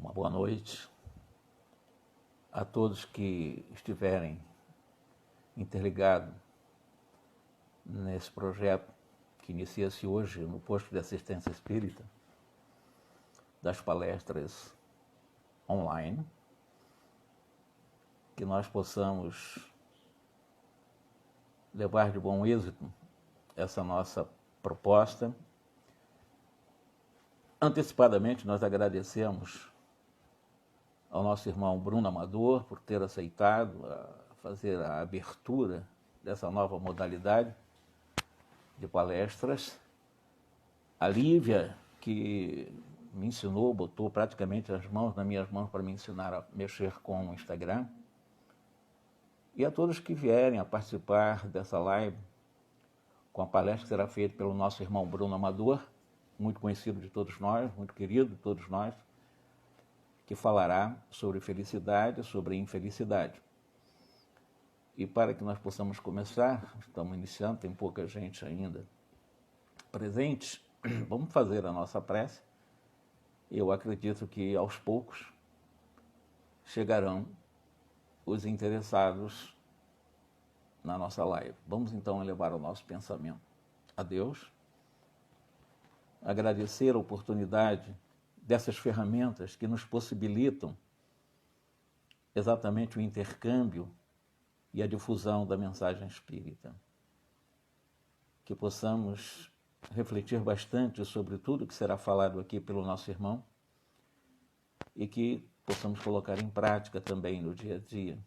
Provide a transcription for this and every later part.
Uma boa noite a todos que estiverem interligados nesse projeto que inicia-se hoje no posto de assistência espírita, das palestras online, que nós possamos levar de bom êxito essa nossa proposta. Antecipadamente, nós agradecemos ao nosso irmão Bruno Amador por ter aceitado fazer a abertura dessa nova modalidade de palestras. A Lívia, que me ensinou, botou praticamente as mãos nas minhas mãos para me ensinar a mexer com o Instagram. E a todos que vierem a participar dessa live, com a palestra que será feita pelo nosso irmão Bruno Amador, muito conhecido de todos nós, muito querido de todos nós, que falará sobre felicidade, sobre infelicidade. E para que nós possamos começar, estamos iniciando, tem pouca gente ainda presente, vamos fazer a nossa prece. Eu acredito que aos poucos chegarão os interessados na nossa live. Vamos então elevar o nosso pensamento a Deus, agradecer a oportunidade dessas ferramentas que nos possibilitam exatamente o intercâmbio e a difusão da mensagem espírita. Que possamos refletir bastante sobre tudo que será falado aqui pelo nosso irmão e que possamos colocar em prática também no dia a dia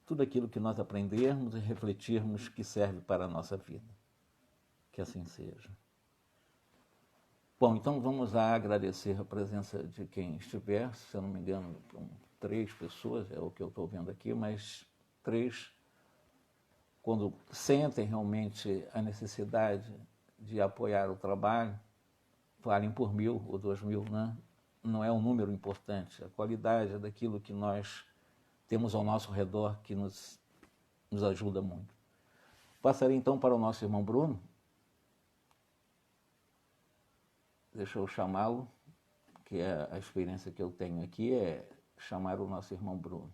tudo aquilo que nós aprendermos e refletirmos que serve para a nossa vida. Que assim seja. Bom, então vamos a agradecer a presença de quem estiver, se eu não me engano, 3 pessoas, é o que eu estou vendo aqui, mas 3, quando sentem realmente a necessidade de apoiar o trabalho, falem por 1.000 ou 2.000, né? Não é um número importante, a qualidade é daquilo que nós temos ao nosso redor que nos ajuda muito. Passarei então para o nosso irmão Bruno. Deixa eu chamá-lo, que é a experiência que eu tenho aqui, é chamar o nosso irmão Bruno.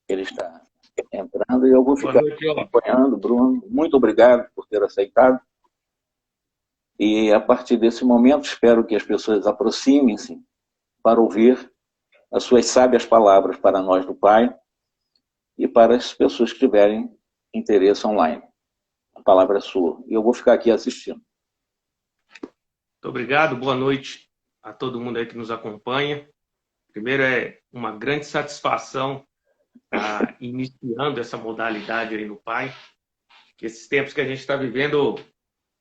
Ele está entrando e eu vou ficar acompanhando, Bruno. Muito obrigado por ter aceitado. E a partir desse momento, espero que as pessoas aproximem-se para ouvir as suas sábias palavras para nós do Pai e para as pessoas que tiverem interesse online. A palavra é sua. E eu vou ficar aqui assistindo. Muito obrigado, boa noite a todo mundo aí que nos acompanha. Primeiro, é uma grande satisfação estar iniciando essa modalidade aí no Pai. Que esses tempos que a gente está vivendo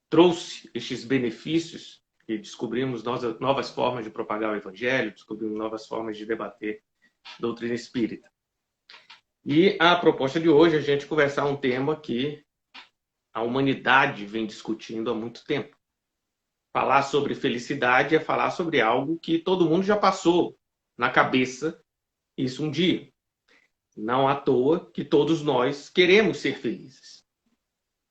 trouxe estes benefícios e descobrimos novas formas de propagar o Evangelho, descobrimos novas formas de debater doutrina espírita. E a proposta de hoje é a gente conversar um tema que a humanidade vem discutindo há muito tempo. Falar sobre felicidade é falar sobre algo que todo mundo já passou na cabeça isso um dia. Não à toa que todos nós queremos ser felizes.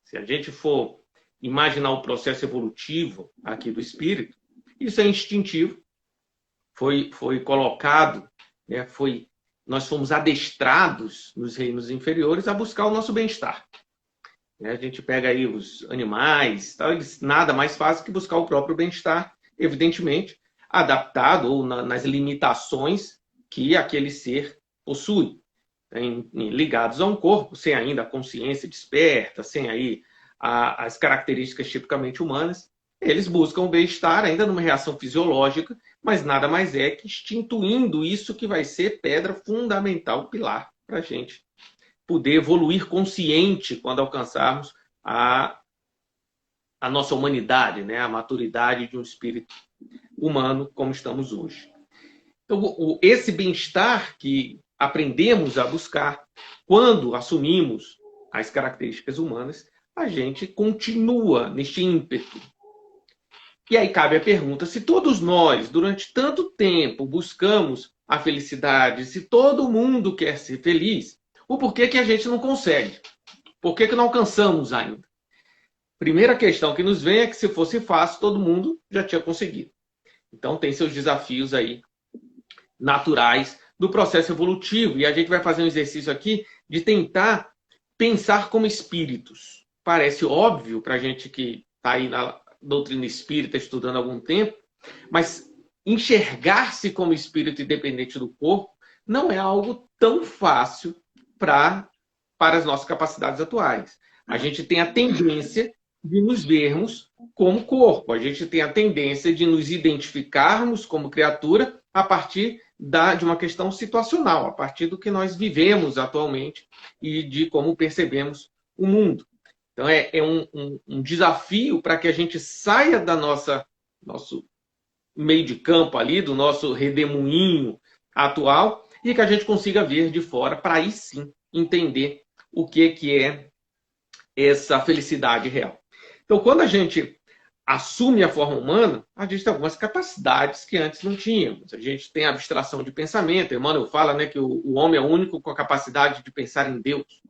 Se a gente for imaginar o processo evolutivo aqui do espírito, isso é instintivo, foi colocado, né, nós fomos adestrados nos reinos inferiores a buscar o nosso bem-estar. A gente pega aí os animais, eles nada mais fazem que buscar o próprio bem-estar, evidentemente, adaptado ou nas limitações que aquele ser possui. Ligados a um corpo, sem ainda a consciência desperta, sem aí as características tipicamente humanas, eles buscam o bem-estar ainda numa reação fisiológica, mas nada mais é que instituindo isso que vai ser pedra fundamental, pilar, para a gente poder evoluir consciente quando alcançarmos a nossa humanidade, né? A maturidade de um espírito humano como estamos hoje. Então, esse bem-estar que aprendemos a buscar, quando assumimos as características humanas, a gente continua neste ímpeto. E aí cabe a pergunta, se todos nós, durante tanto tempo, buscamos a felicidade, se todo mundo quer ser feliz, o porquê que a gente não consegue? Por que não alcançamos ainda? Primeira questão que nos vem é que se fosse fácil, todo mundo já tinha conseguido. Então tem seus desafios aí naturais do processo evolutivo. E a gente vai fazer um exercício aqui de tentar pensar como espíritos. Parece óbvio para a gente que está aí na doutrina espírita estudando há algum tempo, mas enxergar-se como espírito independente do corpo não é algo tão fácil para as nossas capacidades atuais. A gente tem a tendência de nos vermos como corpo. A gente tem a tendência de nos identificarmos como criatura a partir de uma questão situacional, a partir do que nós vivemos atualmente e de como percebemos o mundo. Então, é um desafio para que a gente saia da nosso meio de campo ali, do nosso redemoinho atual, e que a gente consiga ver de fora, para aí sim entender o que é essa felicidade real. Então, quando a gente assume a forma humana, a gente tem algumas capacidades que antes não tínhamos. A gente tem a abstração de pensamento. Emmanuel fala, né, que o homem é o único com a capacidade de pensar em Deus.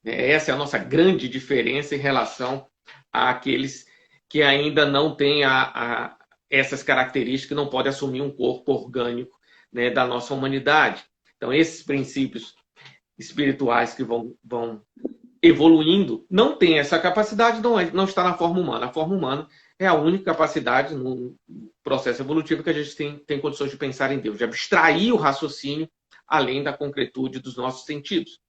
Essa é a nossa grande diferença em relação àqueles que ainda não têm essas características, que não podem assumir um corpo orgânico, né, da nossa humanidade. Então, esses princípios espirituais que vão evoluindo não tem essa capacidade, não está na forma humana. A forma humana é a única capacidade no processo evolutivo que a gente tem condições de pensar em Deus, de abstrair o raciocínio além da concretude dos nossos sentidos.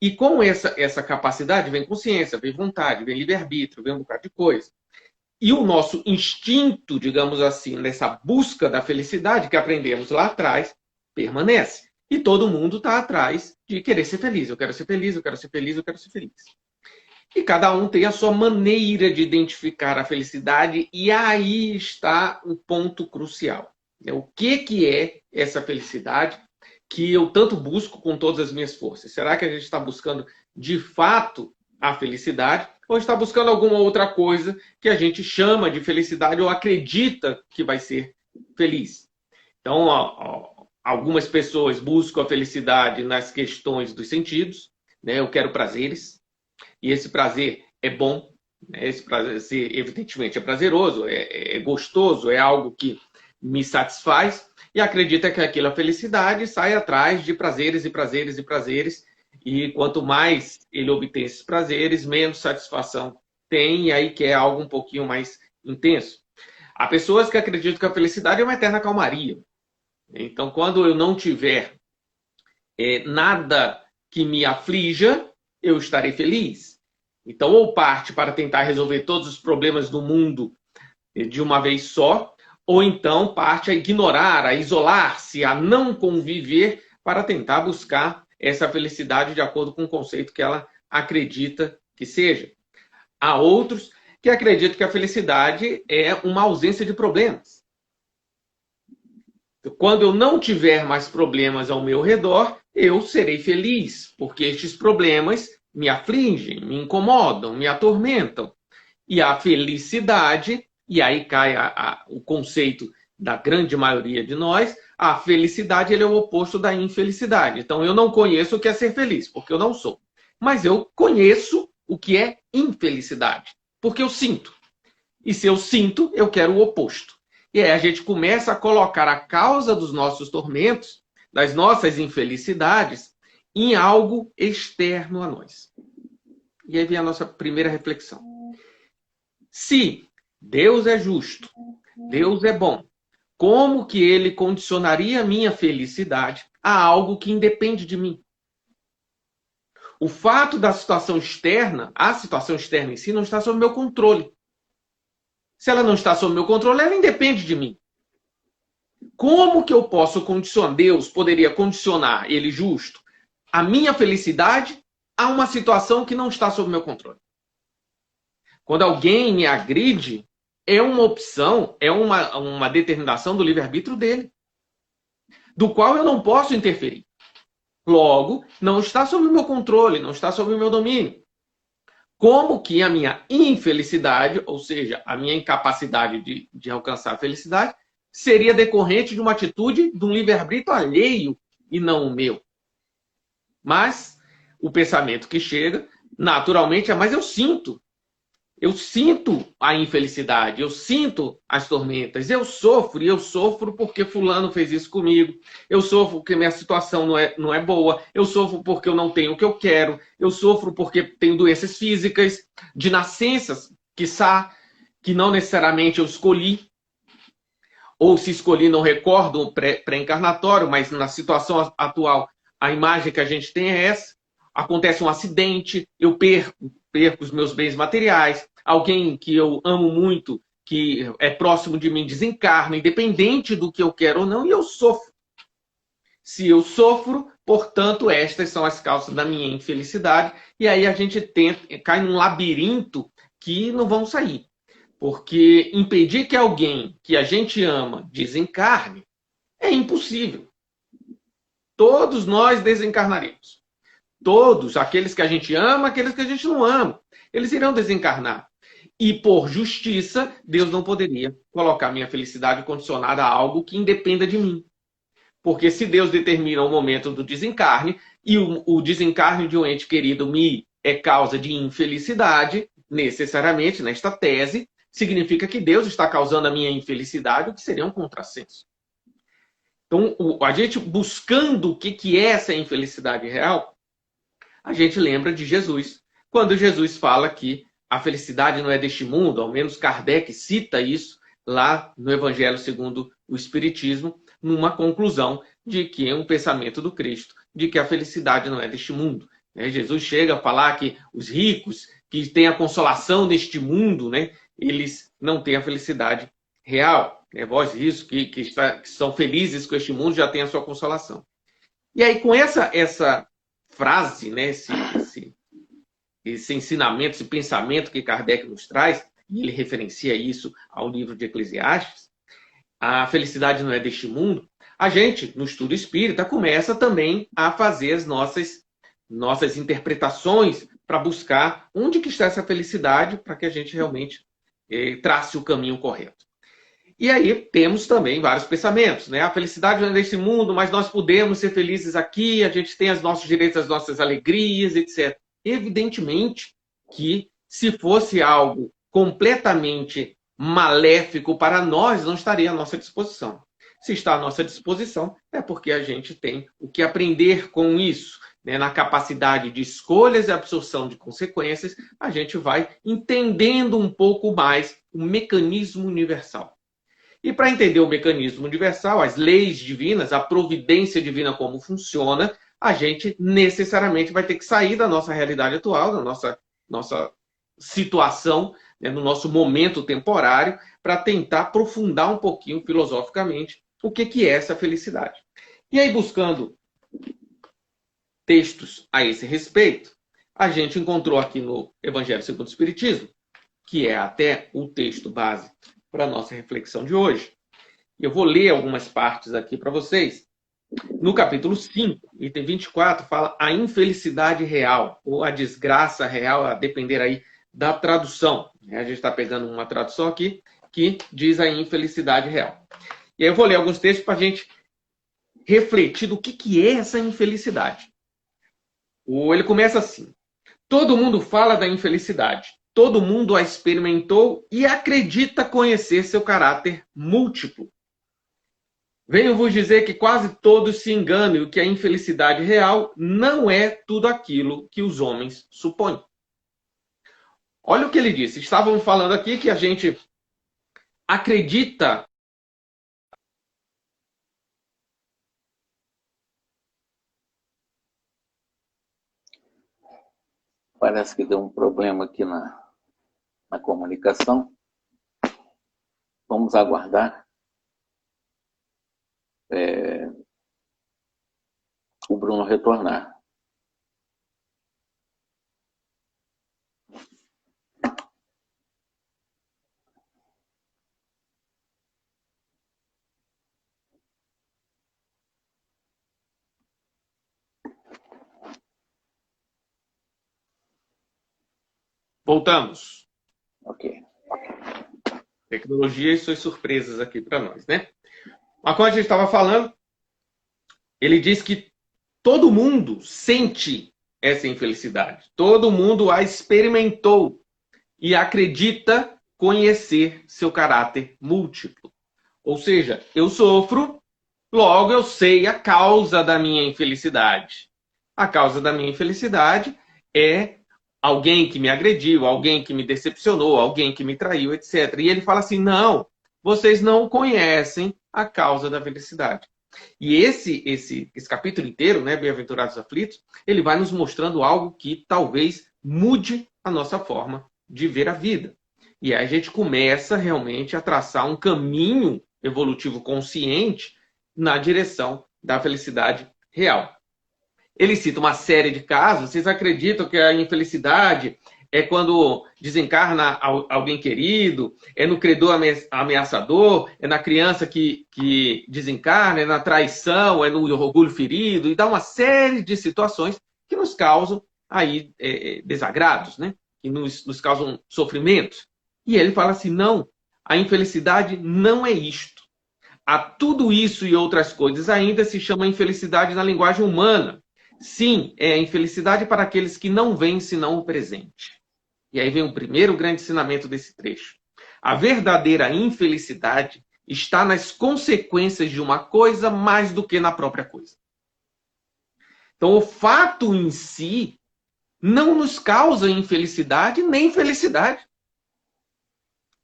E com essa capacidade vem consciência, vem vontade, vem livre-arbítrio, vem um bocado de coisa. E o nosso instinto, digamos assim, nessa busca da felicidade que aprendemos lá atrás, permanece. E todo mundo está atrás de querer ser feliz. Eu quero ser feliz, eu quero ser feliz, eu quero ser feliz. E cada um tem a sua maneira de identificar a felicidade, e aí está o ponto crucial. O que é essa felicidade que eu tanto busco com todas as minhas forças? Será que a gente está buscando, de fato, a felicidade? Ou está buscando alguma outra coisa que a gente chama de felicidade ou acredita que vai ser feliz? Então, algumas pessoas buscam a felicidade nas questões dos sentidos, né? Eu quero prazeres, e esse prazer é bom, né? Esse prazer, evidentemente, é prazeroso, é gostoso, é algo que me satisfaz, e acredita que aquilo é felicidade, sai atrás de prazeres e prazeres e prazeres, e quanto mais ele obtém esses prazeres, menos satisfação tem, e aí quer algo um pouquinho mais intenso. Há pessoas que acreditam que a felicidade é uma eterna calmaria. Então, quando eu não tiver nada que me aflija, eu estarei feliz. Então, ou parte para tentar resolver todos os problemas do mundo de uma vez só, ou então parte a ignorar, a isolar-se, a não conviver para tentar buscar essa felicidade de acordo com o conceito que ela acredita que seja. Há outros que acreditam que a felicidade é uma ausência de problemas. Quando eu não tiver mais problemas ao meu redor, eu serei feliz, porque estes problemas me afligem, me incomodam, me atormentam. E a felicidade, e aí cai o conceito da grande maioria de nós, a felicidade ele é o oposto da infelicidade. Então, eu não conheço o que é ser feliz, porque eu não sou. Mas eu conheço o que é infelicidade, porque eu sinto. E se eu sinto, eu quero o oposto. E aí a gente começa a colocar a causa dos nossos tormentos, das nossas infelicidades, em algo externo a nós. E aí vem a nossa primeira reflexão. Se Deus é justo, Deus é bom, como que ele condicionaria a minha felicidade a algo que independe de mim? O fato da situação externa, a situação externa em si, não está sob meu controle. Se ela não está sob meu controle, ela independe de mim. Como que eu posso condicionar? Deus poderia condicionar, ele justo, a minha felicidade a uma situação que não está sob meu controle. Quando alguém me agride, é uma opção, é uma determinação do livre-arbítrio dele, do qual eu não posso interferir. Logo, não está sob o meu controle, não está sob o meu domínio. Como que a minha infelicidade, ou seja, a minha incapacidade de alcançar a felicidade, seria decorrente de uma atitude de um livre-arbítrio alheio e não o meu? Mas o pensamento que chega naturalmente, mas eu sinto. Eu sinto a infelicidade, eu sinto as tormentas, eu sofro, e eu sofro porque fulano fez isso comigo, eu sofro porque minha situação não é boa, eu sofro porque eu não tenho o que eu quero, eu sofro porque tenho doenças físicas, de nascenças, quiçá, que não necessariamente eu escolhi, ou se escolhi não recordo o pré-encarnatório, mas na situação atual, a imagem que a gente tem é essa. Acontece um acidente, eu perco os meus bens materiais, alguém que eu amo muito, que é próximo de mim, desencarna, independente do que eu quero ou não, e eu sofro. Se eu sofro, portanto, estas são as causas da minha infelicidade, e aí a gente cai num labirinto que não vão sair. Porque impedir que alguém que a gente ama desencarne é impossível. Todos nós desencarnaremos. Todos, aqueles que a gente ama, aqueles que a gente não ama, eles irão desencarnar. E por justiça, Deus não poderia colocar minha felicidade condicionada a algo que independa de mim. Porque se Deus determina o momento do desencarne, e o desencarne de um ente querido me é causa de infelicidade, necessariamente, nesta tese, significa que Deus está causando a minha infelicidade, o que seria um contrassenso. Então, a gente buscando o que é essa infelicidade real, a gente lembra de Jesus. Quando Jesus fala que a felicidade não é deste mundo, ao menos Kardec cita isso lá no Evangelho segundo o Espiritismo, numa conclusão de que é um pensamento do Cristo, de que a felicidade não é deste mundo. Jesus chega a falar que os ricos, que têm a consolação deste mundo, eles não têm a felicidade real. Vós ricos que são felizes com este mundo já têm a sua consolação. E aí, com essa frase, esse ensinamento, esse pensamento que Kardec nos traz, e ele referencia isso ao livro de Eclesiastes, a felicidade não é deste mundo, a gente, no estudo espírita, começa também a fazer as nossas interpretações para buscar onde que está essa felicidade para que a gente realmente trace o caminho correto. E aí temos também vários pensamentos, A felicidade não é deste mundo, mas nós podemos ser felizes aqui, a gente tem os nossos direitos, as nossas alegrias, etc. Evidentemente que se fosse algo completamente maléfico para nós, não estaria à nossa disposição. Se está à nossa disposição, é porque a gente tem o que aprender com isso. Na capacidade de escolhas e absorção de consequências, a gente vai entendendo um pouco mais o mecanismo universal. E para entender o mecanismo universal, as leis divinas, a providência divina como funciona, a gente necessariamente vai ter que sair da nossa realidade atual, da nossa situação, no nosso momento temporário, para tentar aprofundar um pouquinho filosoficamente o que é essa felicidade. E aí, buscando textos a esse respeito, a gente encontrou aqui no Evangelho segundo o Espiritismo, que é até o texto base para a nossa reflexão de hoje. Eu vou ler algumas partes aqui para vocês. No capítulo 5, item 24, fala a infelicidade real, ou a desgraça real, a depender aí da tradução. A gente está pegando uma tradução aqui que diz a infelicidade real. E aí eu vou ler alguns textos para a gente refletir do que é essa infelicidade. Ele começa assim. Todo mundo fala da infelicidade. Todo mundo a experimentou e acredita conhecer seu caráter múltiplo. Venho vos dizer que quase todos se enganam e que a infelicidade real não é tudo aquilo que os homens supõem. Olha o que ele disse. Estavam falando aqui que a gente acredita. Parece que deu um problema aqui na comunicação. Vamos aguardar o Bruno retornar. Voltamos. Ok. Tecnologia e suas surpresas aqui para nós, Mas como a gente estava falando, ele diz que todo mundo sente essa infelicidade. Todo mundo a experimentou e acredita conhecer seu caráter múltiplo. Ou seja, eu sofro, logo eu sei a causa da minha infelicidade. A causa da minha infelicidade é alguém que me agrediu, alguém que me decepcionou, alguém que me traiu, etc. E ele fala assim, não, vocês não conhecem a causa da felicidade. E esse capítulo inteiro, né, Bem-aventurados aflitos, ele vai nos mostrando algo que talvez mude a nossa forma de ver a vida. E aí a gente começa realmente a traçar um caminho evolutivo consciente na direção da felicidade real. Ele cita uma série de casos. Vocês acreditam que a infelicidade é quando desencarna alguém querido, é no credor ameaçador, é na criança que desencarna, é na traição, é no orgulho ferido, e dá uma série de situações que nos causam aí desagrados, né? Que nos causam sofrimentos. E ele fala assim, não, a infelicidade não é isto. A tudo isso e outras coisas ainda se chama infelicidade na linguagem humana. Sim, é a infelicidade para aqueles que não veem senão o presente. E aí vem o primeiro grande ensinamento desse trecho. A verdadeira infelicidade está nas consequências de uma coisa mais do que na própria coisa. Então, o fato em si não nos causa infelicidade nem felicidade.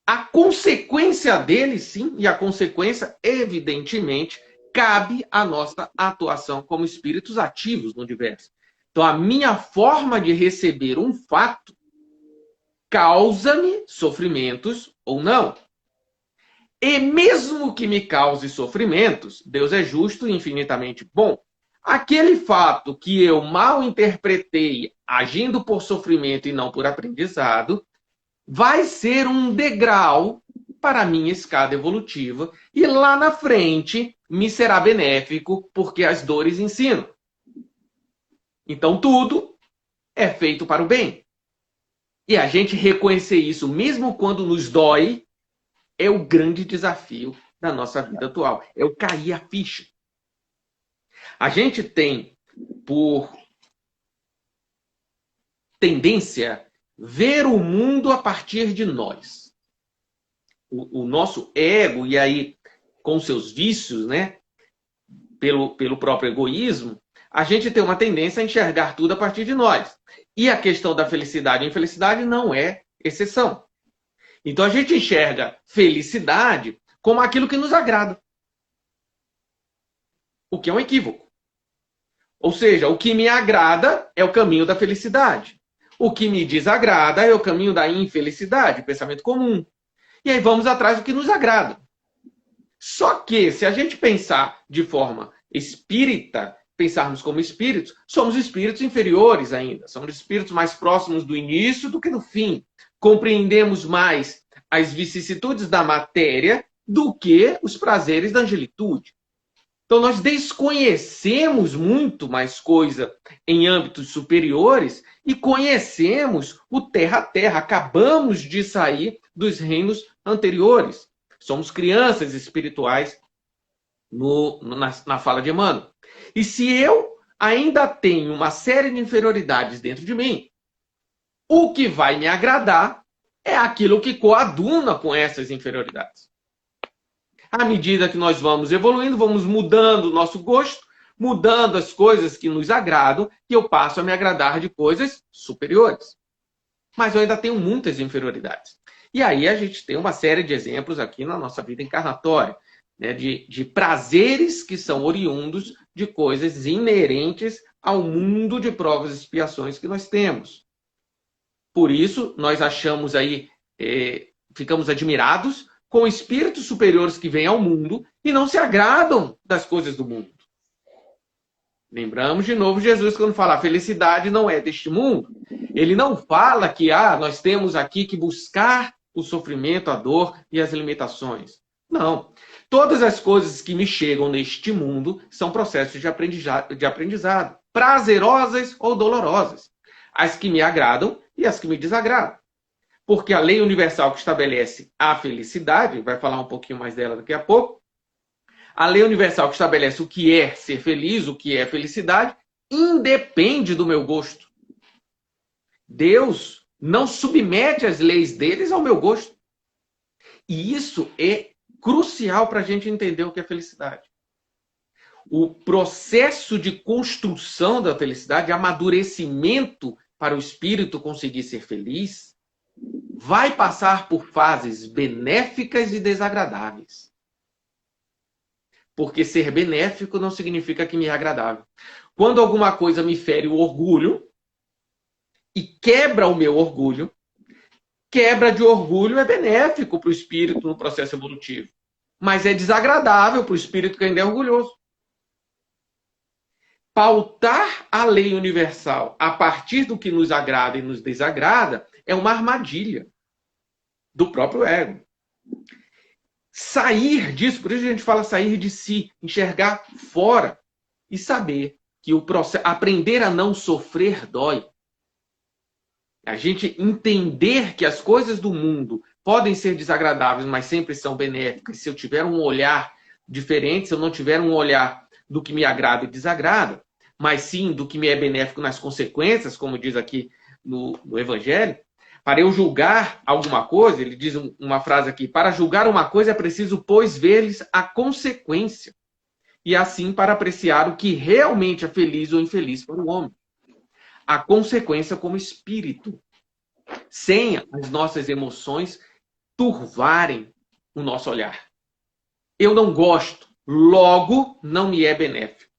A consequência dele, sim, e a consequência, evidentemente, cabe à nossa atuação como espíritos ativos no universo. Então, a minha forma de receber um fato causa-me sofrimentos ou não. E mesmo que me cause sofrimentos, Deus é justo e infinitamente bom. Aquele fato que eu mal interpretei, agindo por sofrimento e não por aprendizado, vai ser um degrau para a minha escada evolutiva e lá na frente me será benéfico porque as dores ensinam. Então tudo é feito para o bem. E a gente reconhecer isso, mesmo quando nos dói, é o grande desafio da nossa vida atual. É o cair a ficha. A gente tem, por tendência, ver o mundo a partir de nós. O nosso ego, e aí com seus vícios, né, pelo próprio egoísmo, a gente tem uma tendência a enxergar tudo a partir de nós. E a questão da felicidade e infelicidade não é exceção. Então a gente enxerga felicidade como aquilo que nos agrada. O que é um equívoco. Ou seja, o que me agrada é o caminho da felicidade. O que me desagrada é o caminho da infelicidade, pensamento comum. E aí vamos atrás do que nos agrada. Só que, se a gente pensar de forma espírita, pensarmos como espíritos, somos espíritos inferiores ainda. Somos espíritos mais próximos do início do que do fim. Compreendemos mais as vicissitudes da matéria do que os prazeres da angelitude. Então, nós desconhecemos muito mais coisa em âmbitos superiores e conhecemos o terra a terra. Acabamos de sair dos reinos anteriores. Somos crianças espirituais na fala de Emmanuel. E se eu ainda tenho uma série de inferioridades dentro de mim, o que vai me agradar é aquilo que coaduna com essas inferioridades. À medida que nós vamos evoluindo, vamos mudando o nosso gosto, mudando as coisas que nos agradam, e eu passo a me agradar de coisas superiores. Mas eu ainda tenho muitas inferioridades. E aí a gente tem uma série de exemplos aqui na nossa vida encarnatória, né, de prazeres que são oriundos de coisas inerentes ao mundo de provas e expiações que nós temos. Por isso, nós achamos aí, ficamos admirados com espíritos superiores que vêm ao mundo e não se agradam das coisas do mundo. Lembramos de novo Jesus quando fala, a felicidade não é deste mundo. Ele não fala que nós temos aqui que buscar o sofrimento, a dor e as limitações. Não. Todas as coisas que me chegam neste mundo são processos de aprendizado, prazerosas ou dolorosas. As que me agradam e as que me desagradam. Porque a lei universal que estabelece a felicidade, vai falar um pouquinho mais dela daqui a pouco, a lei universal que estabelece o que é ser feliz, o que é felicidade, independe do meu gosto. Deus não submete as leis deles ao meu gosto. E isso é crucial para a gente entender o que é felicidade. O processo de construção da felicidade, de amadurecimento para o espírito conseguir ser feliz, vai passar por fases benéficas e desagradáveis. Porque ser benéfico não significa que me é agradável. Quando alguma coisa me fere o orgulho e quebra o meu orgulho, quebra de orgulho é benéfico para o espírito no processo evolutivo. Mas é desagradável para o espírito que ainda é orgulhoso. Pautar a lei universal a partir do que nos agrada e nos desagrada é uma armadilha do próprio ego. Sair disso, por isso a gente fala sair de si, enxergar fora e saber que o processo, aprender a não sofrer dói. A gente entender que as coisas do mundo podem ser desagradáveis, mas sempre são benéficas. Se eu tiver um olhar diferente, se eu não tiver um olhar do que me agrada e desagrada, mas sim do que me é benéfico nas consequências, como diz aqui no Evangelho, para eu julgar alguma coisa, ele diz uma frase aqui, para julgar uma coisa é preciso, pois, ver-lhes a consequência. E assim para apreciar o que realmente é feliz ou infeliz para o homem. A consequência como espírito. Sem as nossas emoções turvarem o nosso olhar. Eu não gosto, logo não me é benéfico.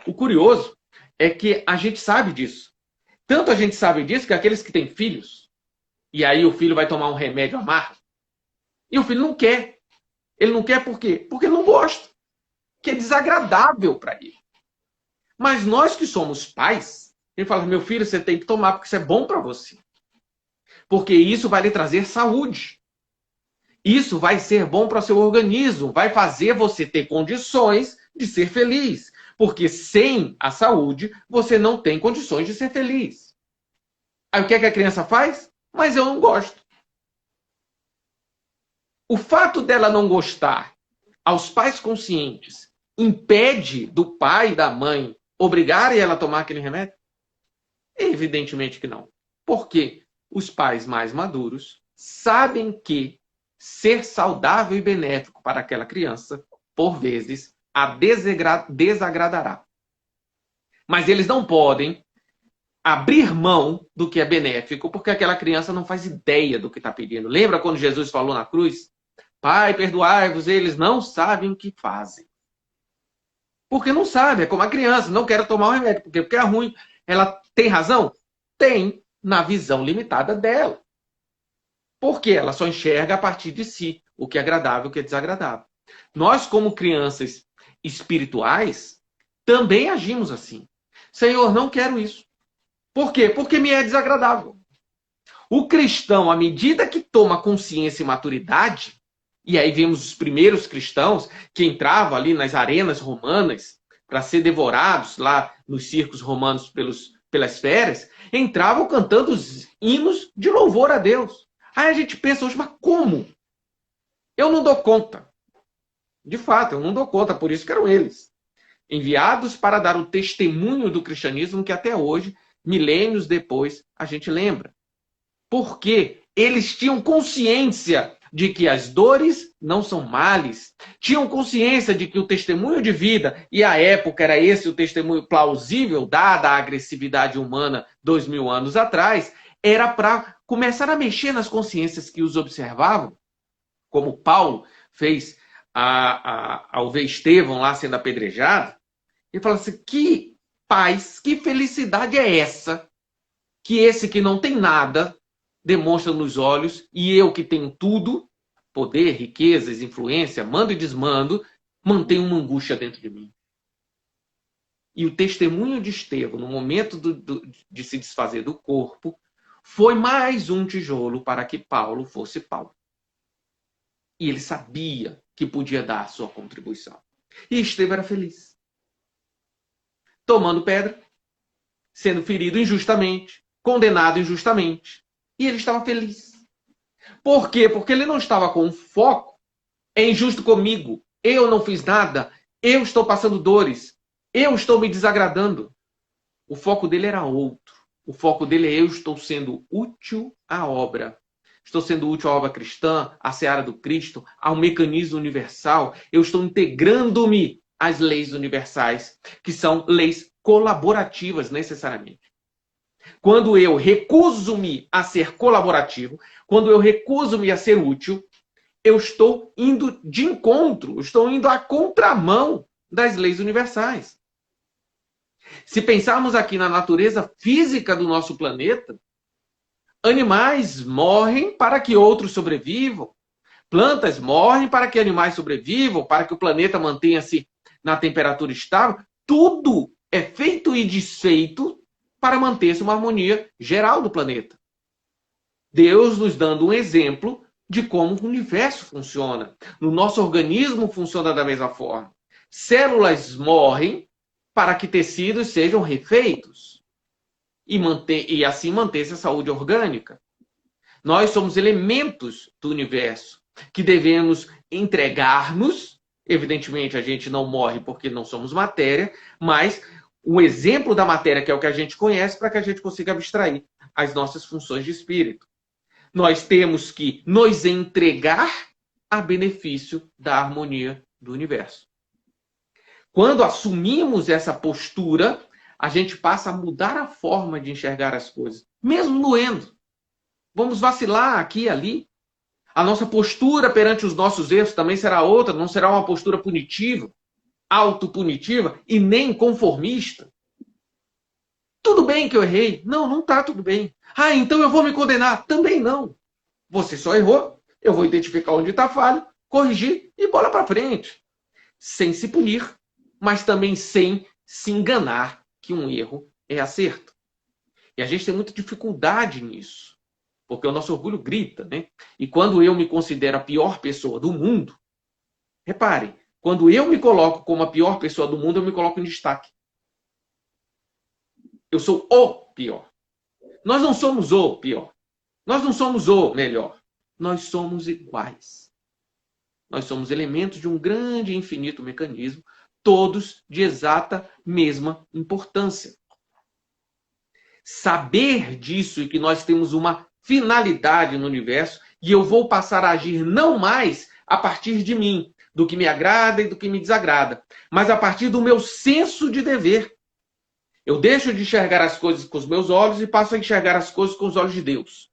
O curioso é que a gente sabe disso. Tanto a gente sabe disso que aqueles que têm filhos, e aí o filho vai tomar um remédio amargo, e o filho não quer. Ele não quer por quê? Porque ele não gosta. Que é desagradável para ele. Mas nós que somos pais, ele fala, meu filho, você tem que tomar porque isso é bom para você. Porque isso vai lhe trazer saúde. Isso vai ser bom para o seu organismo, vai fazer você ter condições de ser feliz. Porque sem a saúde, você não tem condições de ser feliz. Aí o que é que a criança faz? Mas eu não gosto. O fato dela não gostar, aos pais conscientes, impede do pai e da mãe obrigarem ela a tomar aquele remédio? Evidentemente que não. Por quê? Os pais mais maduros sabem que ser saudável e benéfico para aquela criança, por vezes, a desagradará. Mas eles não podem abrir mão do que é benéfico, porque aquela criança não faz ideia do que está pedindo. Lembra quando Jesus falou na cruz? Pai, perdoai-vos, eles não sabem o que fazem. Porque não sabe, é como a criança, não quer tomar o remédio. Por quê? Porque é ruim. Ela tem razão? Tem, na visão limitada dela. Porque ela só enxerga a partir de si o que é agradável e o que é desagradável. Nós, como crianças espirituais, também agimos assim. Senhor, não quero isso. Por quê? Porque me é desagradável. O cristão, à medida que toma consciência e maturidade, e aí vemos os primeiros cristãos que entravam ali nas arenas romanas para ser devorados lá nos circos romanos pelas feras, entravam cantando os hinos de louvor a Deus. Aí a gente pensa hoje, mas como? Eu não dou conta. De fato, eu não dou conta, por isso que eram eles. Enviados para dar o testemunho do cristianismo que até hoje, milênios depois, a gente lembra. Porque eles tinham consciência de que as dores não são males. Tinham consciência de que o testemunho de vida, e a época era esse o testemunho plausível, dada a agressividade humana 2000 anos atrás, era para começar a mexer nas consciências que os observavam, como Paulo fez ao ver Estevão lá sendo apedrejado, e falou assim, que paz, que felicidade é essa que esse que não tem nada demonstra nos olhos, e eu que tenho tudo, poder, riquezas, influência, mando e desmando, mantenho uma angústia dentro de mim. E o testemunho de Estevão, no momento de se desfazer do corpo, foi mais um tijolo para que Paulo fosse Paulo. E ele sabia que podia dar a sua contribuição. E Estevão era feliz. Tomando pedra, sendo ferido injustamente, condenado injustamente. E ele estava feliz. Por quê? Porque ele não estava com foco. É injusto comigo. Eu não fiz nada. Eu estou passando dores. Eu estou me desagradando. O foco dele era outro. O foco dele é eu estou sendo útil à obra. Estou sendo útil à obra cristã, à seara do Cristo, ao mecanismo universal. Eu estou integrando-me às leis universais, que são leis colaborativas, necessariamente. Quando eu recuso-me a ser colaborativo, quando eu recuso-me a ser útil, eu estou indo de encontro, estou indo à contramão das leis universais. Se pensarmos aqui na natureza física do nosso planeta, animais morrem para que outros sobrevivam. Plantas morrem para que animais sobrevivam, para que o planeta mantenha-se na temperatura estável. Tudo é feito e desfeito para manter-se uma harmonia geral do planeta. Deus nos dando um exemplo de como o universo funciona. No nosso organismo funciona da mesma forma. Células morrem para que tecidos sejam refeitos e assim manter-se a saúde orgânica. Nós somos elementos do universo que devemos entregar-nos. Evidentemente, a gente não morre porque não somos matéria, mas um exemplo da matéria, que é o que a gente conhece, para que a gente consiga abstrair as nossas funções de espírito. Nós temos que nos entregar a benefício da harmonia do universo. Quando assumimos essa postura, a gente passa a mudar a forma de enxergar as coisas, mesmo doendo. Vamos vacilar aqui e ali. A nossa postura perante os nossos erros também será outra, não será uma postura punitiva, autopunitiva e nem conformista. Tudo bem que eu errei? Não, não está tudo bem. Ah, então eu vou me condenar? Também não. Você só errou, eu vou identificar onde está falho, corrigir e bola para frente. Sem se punir, mas também sem se enganar que um erro é acerto. E a gente tem muita dificuldade nisso, porque o nosso orgulho grita, né? E quando eu me considero a pior pessoa do mundo, reparem, quando eu me coloco como a pior pessoa do mundo, eu me coloco em destaque. Eu sou o pior. Nós não somos o pior. Nós não somos o melhor. Nós somos iguais. Nós somos elementos de um grande e infinito mecanismo, todos de exata mesma importância. Saber disso e que nós temos uma finalidade no universo e eu vou passar a agir não mais a partir de mim, do que me agrada e do que me desagrada, mas a partir do meu senso de dever. Eu deixo de enxergar as coisas com os meus olhos e passo a enxergar as coisas com os olhos de Deus.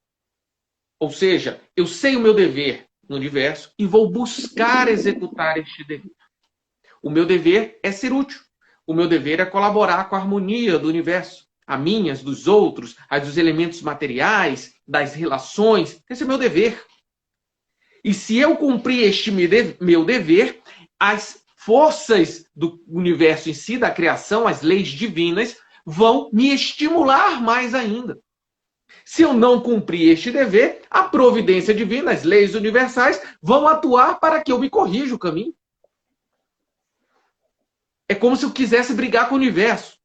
Ou seja, eu sei o meu dever no universo e vou buscar executar este dever. O meu dever é ser útil. O meu dever é colaborar com a harmonia do universo. A minha, as dos outros, as dos elementos materiais, das relações. Esse é o meu dever. E se eu cumprir este meu dever, as forças do universo em si, da criação, as leis divinas, vão me estimular mais ainda. Se eu não cumprir este dever, a providência divina, as leis universais, vão atuar para que eu me corrija o caminho. É como se eu quisesse brigar com o universo.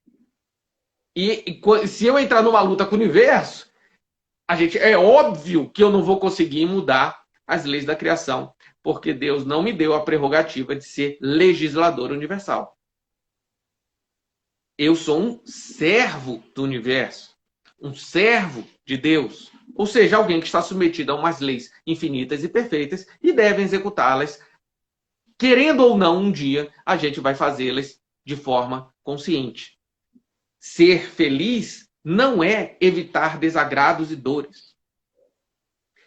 E se eu entrar numa luta com o universo, é óbvio que eu não vou conseguir mudar as leis da criação, porque Deus não me deu a prerrogativa de ser legislador universal. Eu sou um servo do universo, um servo de Deus, ou seja, alguém que está submetido a umas leis infinitas e perfeitas e deve executá-las. Querendo ou não, um dia a gente vai fazê-las de forma consciente. Ser feliz não é evitar desagrados e dores.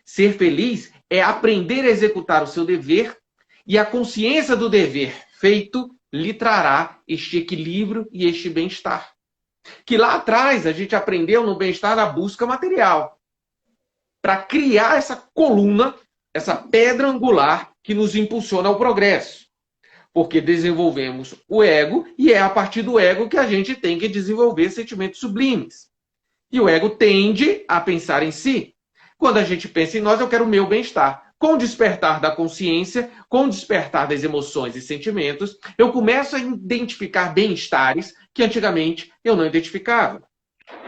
Ser feliz é aprender a executar o seu dever e a consciência do dever feito lhe trará este equilíbrio e este bem-estar. Que lá atrás a gente aprendeu no bem-estar da busca material. Para criar essa coluna, essa pedra angular que nos impulsiona ao progresso. Porque desenvolvemos o ego e é a partir do ego que a gente tem que desenvolver sentimentos sublimes. E o ego tende a pensar em si. Quando a gente pensa em nós, eu quero o meu bem-estar. Com o despertar da consciência, com o despertar das emoções e sentimentos, eu começo a identificar bem-estares que antigamente eu não identificava.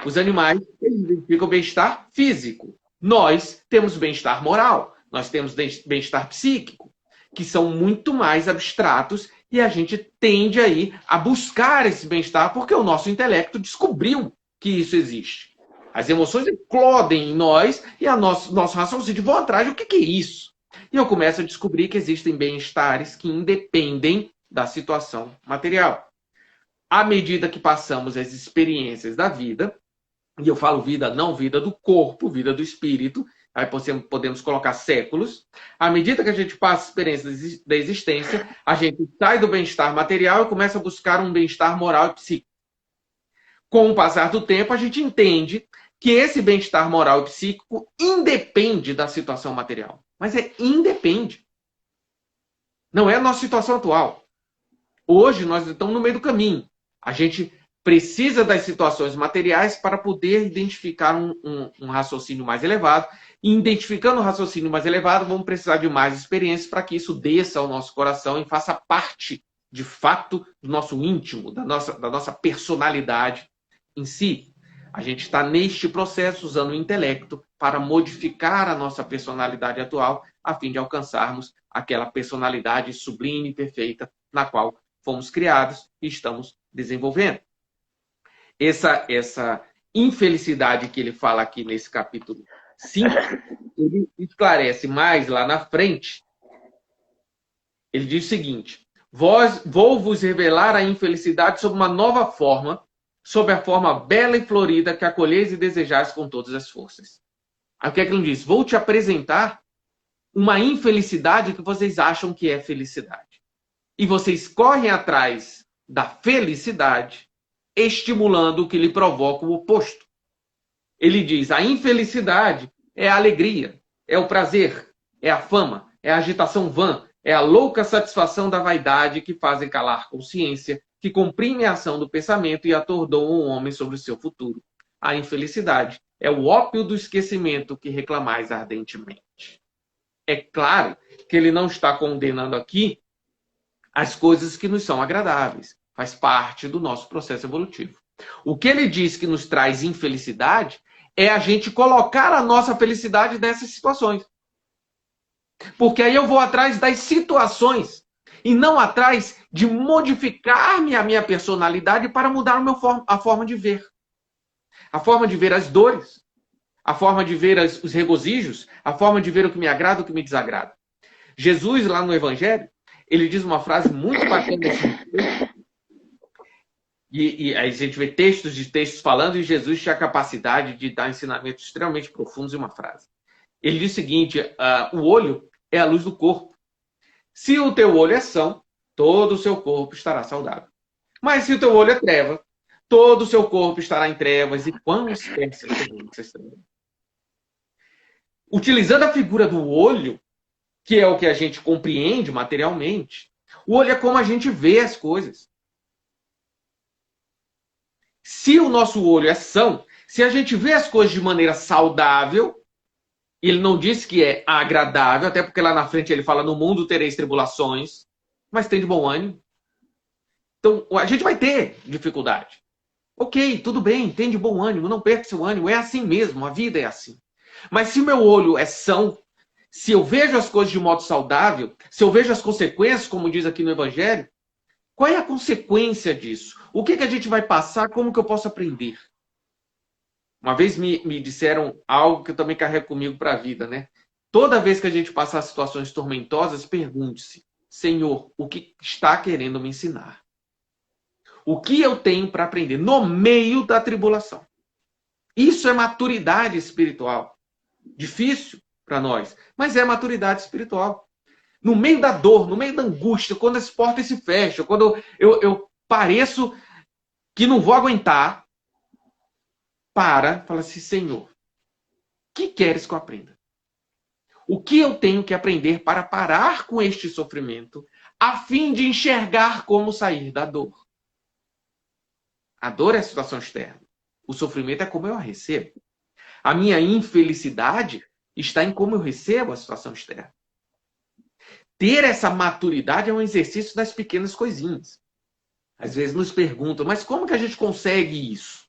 Os animais, eles identificam bem-estar físico. Nós temos bem-estar moral. Nós temos bem-estar psíquico, que são muito mais abstratos e a gente tende aí a buscar esse bem-estar porque o nosso intelecto descobriu que isso existe. As emoções eclodem em nós e nosso raciocínio vão atrás do que é isso. E eu começo a descobrir que existem bem-estares que independem da situação material. À medida que passamos as experiências da vida, e eu falo vida, não vida do corpo, vida do espírito, aí podemos colocar séculos, à medida que a gente passa a experiência da existência, a gente sai do bem-estar material e começa a buscar um bem-estar moral e psíquico. Com o passar do tempo, a gente entende que esse bem-estar moral e psíquico independe da situação material. Mas independe. Não é a nossa situação atual. Hoje nós estamos no meio do caminho. A gente precisa das situações materiais para poder identificar um raciocínio mais elevado. E identificando o raciocínio mais elevado, vamos precisar de mais experiências para que isso desça ao nosso coração e faça parte, de fato, do nosso íntimo, da nossa personalidade em si. A gente está neste processo usando o intelecto para modificar a nossa personalidade atual, a fim de alcançarmos aquela personalidade sublime e perfeita na qual fomos criados e estamos desenvolvendo. Essa infelicidade que ele fala aqui nesse capítulo 5, ele esclarece mais lá na frente. Ele diz o seguinte: vou vos revelar a infelicidade sob uma nova forma, sob a forma bela e florida que acolheis e desejais com todas as forças. Aí o que é que ele diz? Vou te apresentar uma infelicidade que vocês acham que é felicidade. E vocês correm atrás da felicidade, estimulando o que lhe provoca o oposto. Ele diz, a infelicidade é a alegria, é o prazer, é a fama, é a agitação vã, é a louca satisfação da vaidade que fazem calar a consciência, que comprime a ação do pensamento e atordoam o homem sobre o seu futuro. A infelicidade é o ópio do esquecimento que reclamais ardentemente. É claro que ele não está condenando aqui as coisas que nos são agradáveis. Faz parte do nosso processo evolutivo. O que ele diz que nos traz infelicidade é a gente colocar a nossa felicidade nessas situações. Porque aí eu vou atrás das situações e não atrás de modificar a minha personalidade para mudar a forma de ver. A forma de ver as dores, a forma de ver os regozijos, a forma de ver o que me agrada e o que me desagrada. Jesus, lá no Evangelho, ele diz uma frase muito bacana assim, e aí a gente vê textos falando, e Jesus tinha a capacidade de dar ensinamentos extremamente profundos em uma frase. Ele diz o seguinte, o olho é a luz do corpo. Se o teu olho é são, todo o seu corpo estará saudável. Mas se o teu olho é treva, todo o seu corpo estará em trevas, e quão espécie essas trevas. Utilizando a figura do olho, que é o que a gente compreende materialmente, o olho é como a gente vê as coisas. Se o nosso olho é são, se a gente vê as coisas de maneira saudável, ele não diz que é agradável, até porque lá na frente ele fala, no mundo tereis tribulações, mas tem de bom ânimo. Então, a gente vai ter dificuldade. Ok, tudo bem, tem de bom ânimo, não perca seu ânimo, é assim mesmo, a vida é assim. Mas se o meu olho é são, se eu vejo as coisas de modo saudável, se eu vejo as consequências, como diz aqui no Evangelho, qual é a consequência disso? O que a gente vai passar? Como que eu posso aprender? Uma vez me disseram algo que eu também carrego comigo para a vida, né? Toda vez que a gente passar situações tormentosas, pergunte-se, Senhor, o que está querendo me ensinar? O que eu tenho para aprender no meio da tribulação? Isso é maturidade espiritual. Difícil para nós, mas é maturidade espiritual. No meio da dor, no meio da angústia, quando as portas se fecham, quando eu pareço que não vou aguentar, fala assim, Senhor, o que queres que eu aprenda? O que eu tenho que aprender para parar com este sofrimento, a fim de enxergar como sair da dor? A dor é a situação externa. O sofrimento é como eu a recebo. A minha infelicidade está em como eu recebo a situação externa. Ter essa maturidade é um exercício das pequenas coisinhas. Às vezes nos perguntam, mas como que a gente consegue isso?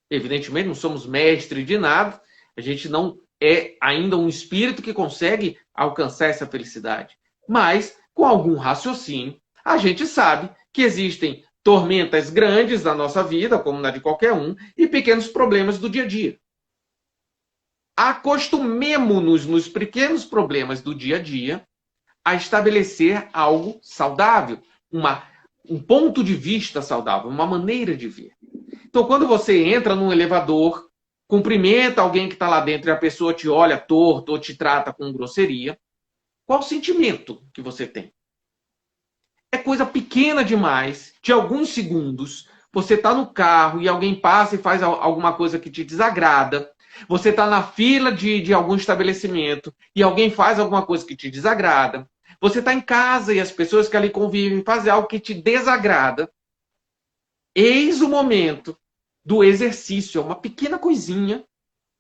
Evidentemente, não somos mestres de nada, a gente não é ainda um espírito que consegue alcançar essa felicidade. Mas, com algum raciocínio, a gente sabe que existem tormentas grandes na nossa vida, como na de qualquer um, e pequenos problemas do dia a dia. acostumemo-nos nos pequenos problemas do dia a dia a estabelecer algo saudável, um ponto de vista saudável, uma maneira de ver. Então, quando você entra num elevador, cumprimenta alguém que está lá dentro e a pessoa te olha torto ou te trata com grosseria, qual o sentimento que você tem? É coisa pequena demais, de alguns segundos. Você está no carro e alguém passa e faz alguma coisa que te desagrada. Você está na fila de algum estabelecimento e alguém faz alguma coisa que te desagrada. Você está em casa e as pessoas que ali convivem fazem algo que te desagrada. Eis o momento do exercício. É uma pequena coisinha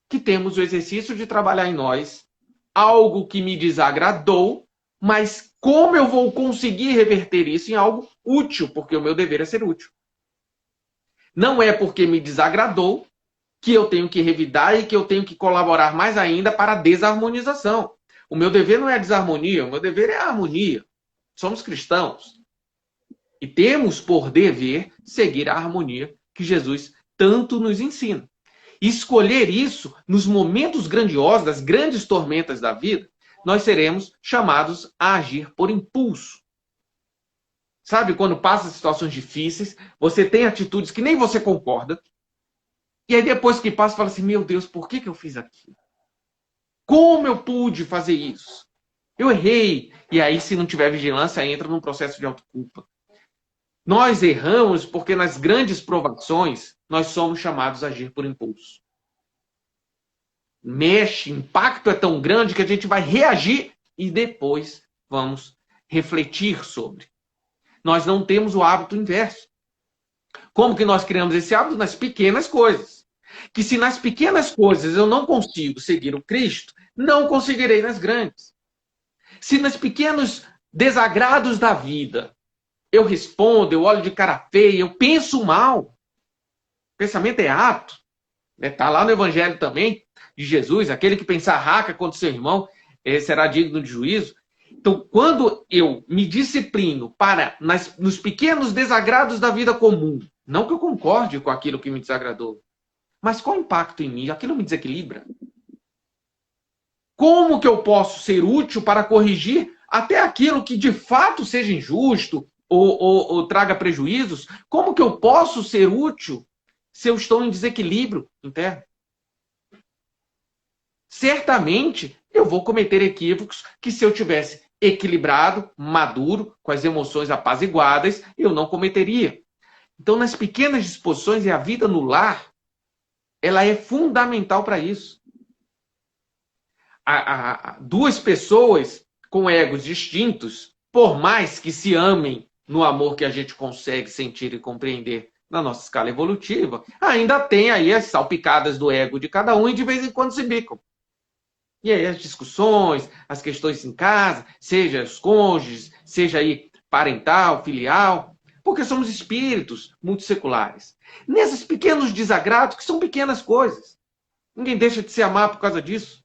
que temos o exercício de trabalhar em nós. Algo que me desagradou, mas como eu vou conseguir reverter isso em algo útil? Porque o meu dever é ser útil. Não é porque me desagradou que eu tenho que revidar e que eu tenho que colaborar mais ainda para a desarmonização. O meu dever não é a desarmonia, o meu dever é a harmonia. Somos cristãos. E temos por dever seguir a harmonia que Jesus tanto nos ensina. E escolher isso nos momentos grandiosos, das grandes tormentas da vida, nós seremos chamados a agir por impulso. Sabe, quando passa situações difíceis, você tem atitudes que nem você concorda, e aí depois que passa, fala assim, meu Deus, por que eu fiz aquilo? Como eu pude fazer isso? Eu errei. E aí, se não tiver vigilância, entra num processo de autoculpa. Nós erramos porque nas grandes provações, nós somos chamados a agir por impulso. Mexe, impacto é tão grande que a gente vai reagir e depois vamos refletir sobre. Nós não temos o hábito inverso. Como que nós criamos esse hábito? Nas pequenas coisas. Que se nas pequenas coisas eu não consigo seguir o Cristo, não conseguirei nas grandes. Se nos pequenos desagrados da vida eu respondo, eu olho de cara feia, eu penso mal. Pensamento é ato. Está lá no Evangelho também de Jesus, aquele que pensar raca contra seu irmão será digno de juízo. Então, quando eu me disciplino nos pequenos desagrados da vida comum, não que eu concorde com aquilo que me desagradou, mas qual o impacto em mim? Aquilo me desequilibra. Como que eu posso ser útil para corrigir até aquilo que de fato seja injusto ou traga prejuízos? Como que eu posso ser útil se eu estou em desequilíbrio interno? Certamente eu vou cometer equívocos que se eu tivesse equilibrado, maduro, com as emoções apaziguadas, eu não cometeria. Então, nas pequenas disposições, e a vida no lar, ela é fundamental para isso. Duas pessoas com egos distintos, por mais que se amem no amor que a gente consegue sentir e compreender na nossa escala evolutiva, ainda tem aí as salpicadas do ego de cada um e de vez em quando se bicam. E aí as discussões, as questões em casa, seja os cônjuges, seja aí parental, filial, porque somos espíritos muito seculares. Nesses pequenos desagrados, que são pequenas coisas. Ninguém deixa de se amar por causa disso.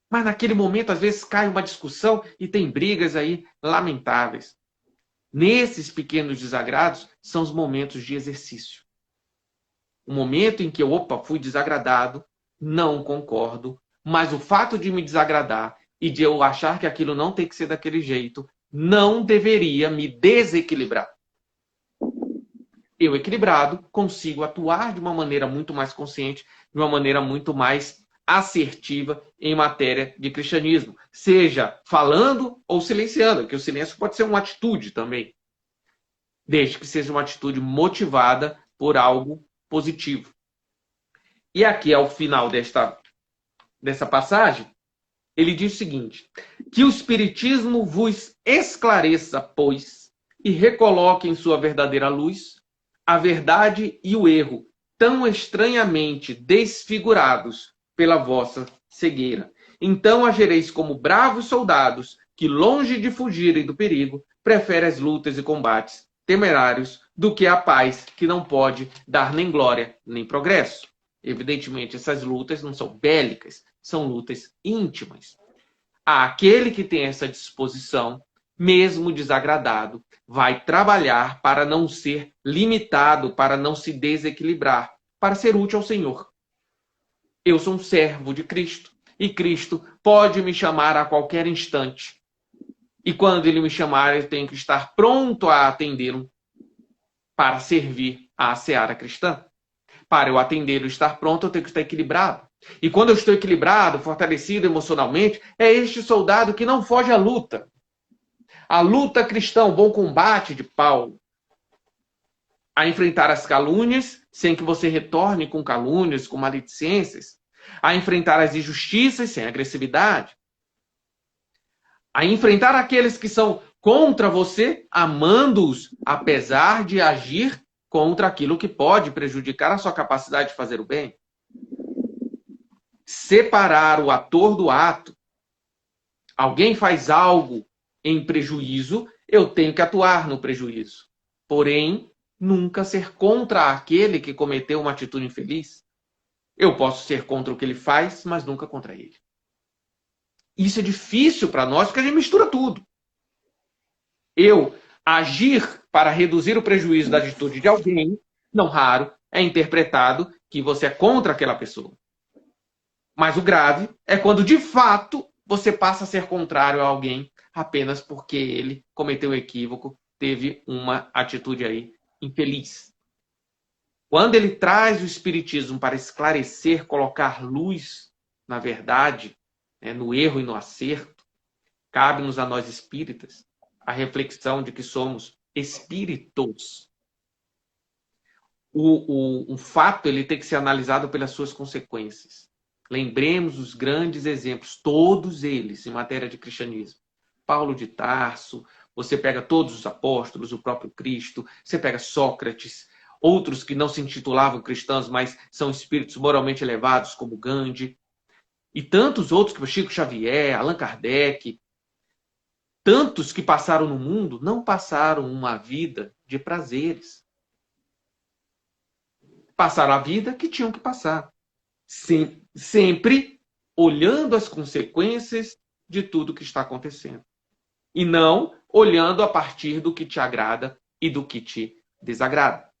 Mas naquele momento, às vezes, cai uma discussão e tem brigas aí lamentáveis. Nesses pequenos desagrados, são os momentos de exercício. O momento em que eu, fui desagradado, não concordo, mas o fato de me desagradar e de eu achar que aquilo não tem que ser daquele jeito, não deveria me desequilibrar. Eu, equilibrado, consigo atuar de uma maneira muito mais consciente, de uma maneira muito mais assertiva em matéria de cristianismo. Seja falando ou silenciando, que o silêncio pode ser uma atitude também. Desde que seja uma atitude motivada por algo positivo. E aqui, ao final dessa passagem, ele diz o seguinte: que o Espiritismo vos esclareça, pois, e recoloque em sua verdadeira luz a verdade e o erro, tão estranhamente desfigurados pela vossa cegueira. Então agireis como bravos soldados que, longe de fugirem do perigo, preferem as lutas e combates temerários do que a paz que não pode dar nem glória nem progresso. Evidentemente, essas lutas não são bélicas, são lutas íntimas. Aquele que tem essa disposição, mesmo desagradado, vai trabalhar para não ser limitado, para não se desequilibrar, para ser útil ao Senhor. Eu sou um servo de Cristo. E Cristo pode me chamar a qualquer instante. E quando ele me chamar, eu tenho que estar pronto a atendê-lo para servir à seara cristã. Para eu atendê-lo e estar pronto, eu tenho que estar equilibrado. E quando eu estou equilibrado, fortalecido emocionalmente, é este soldado que não foge à luta. A luta cristã, o bom combate de Paulo. A enfrentar as calúnias, sem que você retorne com calúnias, com maledicências. A enfrentar as injustiças, sem agressividade. A enfrentar aqueles que são contra você, amando-os, apesar de agir contra aquilo que pode prejudicar a sua capacidade de fazer o bem. Separar o ator do ato. Alguém faz algo em prejuízo, eu tenho que atuar no prejuízo. Porém, nunca ser contra aquele que cometeu uma atitude infeliz. Eu posso ser contra o que ele faz, mas nunca contra ele. Isso é difícil para nós, porque a gente mistura tudo. Eu agir para reduzir o prejuízo da atitude de alguém, não raro, é interpretado que você é contra aquela pessoa. Mas o grave é quando, de fato, você passa a ser contrário a alguém apenas porque ele cometeu um equívoco, teve uma atitude aí infeliz. Quando ele traz o Espiritismo para esclarecer, colocar luz na verdade, no erro e no acerto, cabe-nos a nós espíritas a reflexão de que somos espíritos. O fato ele tem que ser analisado pelas suas consequências. Lembremos os grandes exemplos, todos eles, em matéria de cristianismo. Paulo de Tarso, você pega todos os apóstolos, o próprio Cristo, você pega Sócrates, outros que não se intitulavam cristãos, mas são espíritos moralmente elevados, como Gandhi, e tantos outros, como Chico Xavier, Allan Kardec, tantos que passaram no mundo, não passaram uma vida de prazeres. Passaram a vida que tinham que passar. Sempre olhando as consequências de tudo que está acontecendo. E não olhando a partir do que te agrada e do que te desagrada.